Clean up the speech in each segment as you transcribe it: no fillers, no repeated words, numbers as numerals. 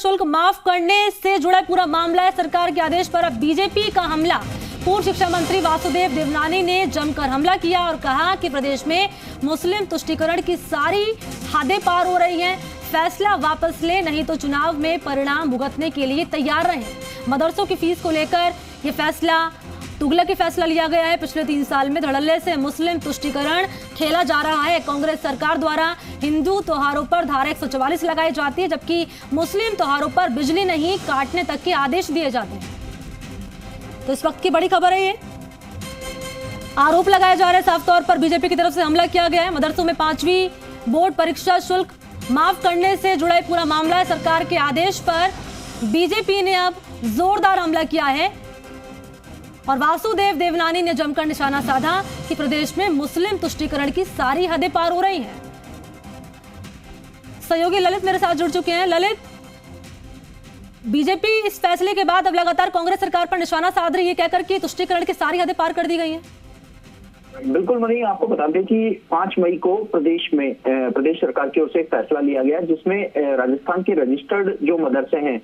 शुल्क माफ करने से जुड़ा पूरा मामला है। सरकार के आदेश पर अब बीजेपी का हमला। पूर्व शिक्षा मंत्री वासुदेव देवनानी ने जमकर हमला किया और कहा कि प्रदेश में मुस्लिम तुष्टीकरण की सारी हदें पार हो रही हैं। फैसला वापस ले, नहीं तो चुनाव में परिणाम भुगतने के लिए तैयार रहें। मदरसों की फीस को लेकर यह फैसला तुगलकी फैसला लिया गया है। पिछले 3 साल में धड़ल्ले से मुस्लिम तुष्टीकरण खेला जा रहा है। कांग्रेस सरकार द्वारा हिंदू त्योहारों पर धारा 144 लगाई जाती है, जबकि मुस्लिम त्योहारों पर बिजली नहीं काटने तक के आदेश दिए जाते हैं। तो इस वक्त की बड़ी खबर है, ये आरोप लगाए जा रहे हैं साफ तौर पर बीजेपी की तरफ से हमला किया गया है। मदरसों में 5वीं बोर्ड परीक्षा शुल्क माफ करने से जुड़ा पूरा मामला है। सरकार के आदेश पर बीजेपी ने अब जोरदार हमला किया है और वासुदेव देवनानी ने जमकर निशाना साधा कि प्रदेश में मुस्लिम तुष्टीकरण की सारी हदें पार हो रही हैं। सहयोगी ललित मेरे साथ जुड़ चुके हैं। ललित, बीजेपी इस फैसले के बाद अब लगातार कांग्रेस सरकार पर निशाना साध रही है, कहकर कि तुष्टीकरण की सारी हदें पार कर दी गई हैं। बिल्कुल मनी, आपको बता दें कि 5 मई को प्रदेश सरकार की ओर से एक फैसला लिया गया, जिसमें राजस्थान के रजिस्टर्ड जो मदरसे हैं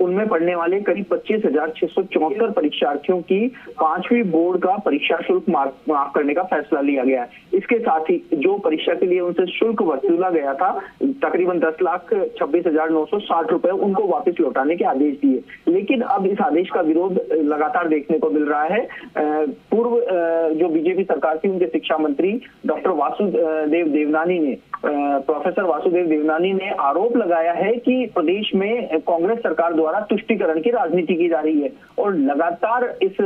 उनमें पढ़ने वाले करीब 25,674 परीक्षार्थियों की 5वीं बोर्ड का परीक्षा शुल्क माफ करने का फैसला लिया गया है। इसके साथ ही जो परीक्षा के लिए उनसे शुल्क वसूला गया था, तकरीबन 10,26,960 रुपए, उनको वापस लौटाने के आदेश दिए। लेकिन अब इस आदेश का विरोध लगातार देखने को मिल रहा है। पूर्व जो बीजेपी सरकार थी, उनके शिक्षा मंत्री डॉक्टर वासुदेव देवनानी ने प्रोफेसर वासुदेव देवनानी ने आरोप लगाया है कि प्रदेश में कांग्रेस सरकार द्वारा तुष्टीकरण की राजनीति की जा रही है और लगातार इस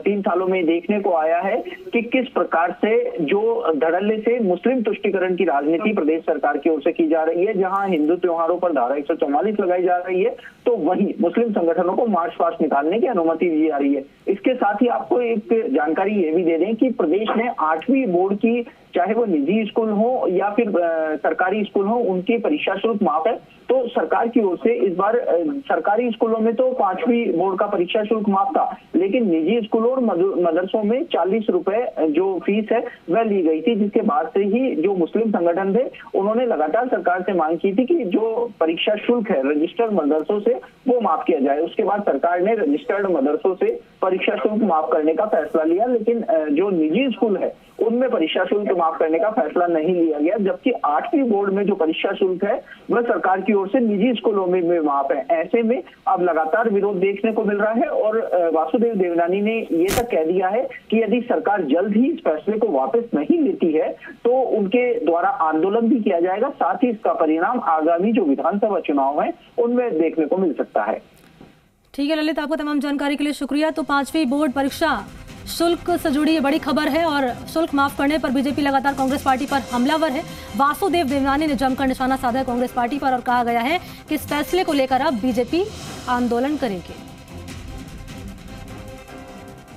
3 सालों में देखने को आया है कि किस प्रकार से जो धड़ल्ले से मुस्लिम तुष्टीकरण की राजनीति प्रदेश सरकार की ओर से की जा रही है। जहां हिंदू त्योहारों पर धारा 144 लगाई जा रही है, तो वहीं मुस्लिम संगठनों को मार्च पास्ट निकालने की अनुमति दी जा रही है। इसके साथ ही आपको एक जानकारी ये भी दे दें कि प्रदेश में 8वीं बोर्ड की, चाहे वो निजी स्कूल हो या फिर सरकारी स्कूल हो, उनकी परीक्षा शुल्क माफ है। तो सरकार की ओर से इस बार सरकारी स्कूलों में तो 5वीं बोर्ड का परीक्षा शुल्क माफ था, लेकिन निजी स्कूलों और मदरसों में 40 रुपए जो फीस है वह ली गई थी, जिसके बाद से ही जो मुस्लिम संगठन थे उन्होंने लगातार सरकार से मांग की थी कि जो परीक्षा शुल्क है रजिस्टर्ड मदरसों से वो माफ किया जाए। उसके बाद सरकार ने रजिस्टर्ड मदरसों से परीक्षा शुल्क माफ करने का फैसला लिया, लेकिन जो निजी स्कूल है उनमें परीक्षा शुल्क माफ करने का फैसला नहीं लिया गया। जबकि 8वीं बोर्ड में जो परीक्षा शुल्क है वह सरकार की ओर से निजी स्कूलों में माफ है। ऐसे में अब लगातार विरोध देखने को मिल रहा है और वासुदेव देवनानी ने ये तक कह दिया है कि यदि सरकार जल्द ही इस फैसले को वापस नहीं लेती है तो उनके द्वारा आंदोलन भी किया जाएगा। साथ ही इसका परिणाम आगामी जो विधानसभा चुनाव है उनमें देखने को मिल सकता है। ठीक है ललित, आपको तमाम जानकारी के लिए शुक्रिया। तो 5वीं बोर्ड परीक्षा शुल्क से जुड़ी ये बड़ी खबर है और शुल्क माफ करने पर बीजेपी लगातार कांग्रेस पार्टी पर हमलावर है। वासुदेव देवनानी ने जमकर निशाना साधा है कांग्रेस पार्टी पर और कहा गया है कि इस फैसले को लेकर अब बीजेपी आंदोलन करेगी।